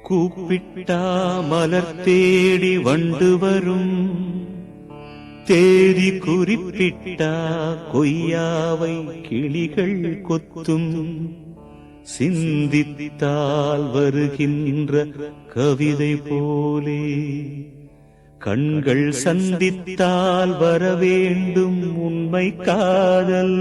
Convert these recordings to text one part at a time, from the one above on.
கூப்பிட்டா மலர் தேடி வண்டு வரும், தேதி குறிப்பிட்டா கொய்யாவை கிளிகள் கொத்தும். சிந்தித்தால் வருகின்ற கவிதை போலே கண்கள் சந்தித்தால் வரவேண்டும் உண்மை காதல்.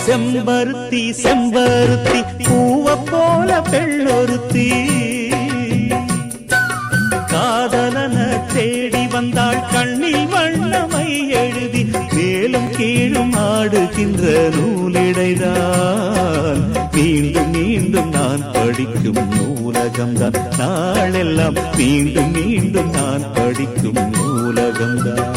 செம்பருத்தி செம்பருத்தி பூவ போல பெண்ணொருத்தி, காதலன தேடி வந்தாள் கண்ணில் வண்ணமை எழுதி. மேலும் கீழும் ஆடுகின்ற நூலிடைதான் மீண்டும் மீண்டும் நான் படிக்கும் நூலகம்தான். நாளெல்லாம் மீண்டும் மீண்டும் நான் படிக்கும் நூலகம்தான்.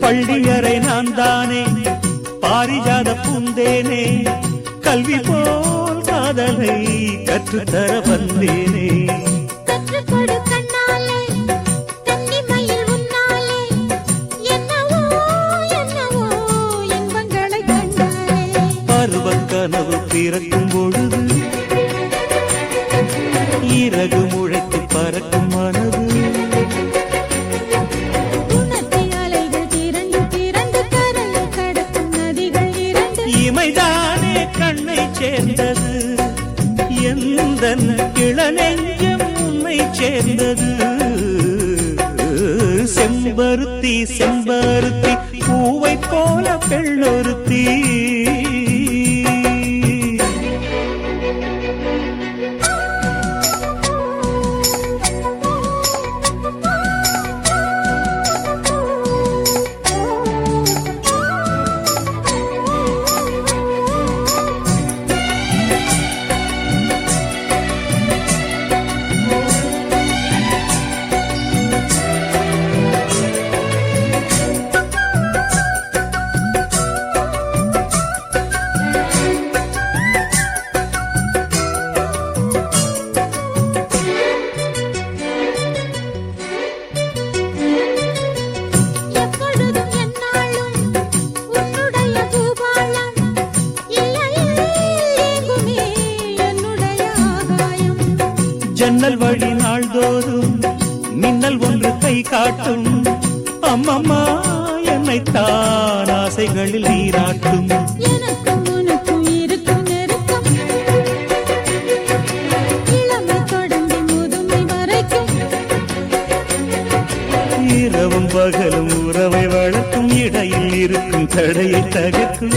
பள்ளியறை நான் தானே பாரிஜாத பூந்தேனே, கல்வி போல் காதலை கற்றுத்தர வந்தேனே. பருவக் கனவு பிறக்கும் பொழுது இறகு முளைத்து பறக்கும் மனது. இமைதானே கண்ணை சேர்ந்தது, எந்த இளநெஞ்சம் உன்னை சேர்ந்தது. செம்பருத்தி செம்பருத்தி பூவை போல பெண்ணொருத்தி. ஜன்னல் வழி நாள்தோறும் மின்னல் ஒன்று கை காட்டும். அம்மம்மா என்னைத்தான் ஆசைகளில் நீராட்டும். இரவும் பகலும் உறவை வளர்க்கும், இடையில் இருக்கும் தடையை தகர்க்கும்.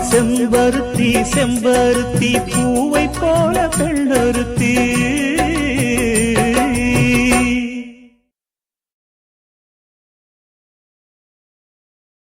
செம்பருத்தி செம்பருத்தி பூவை போல பெண்ணொருத்தி.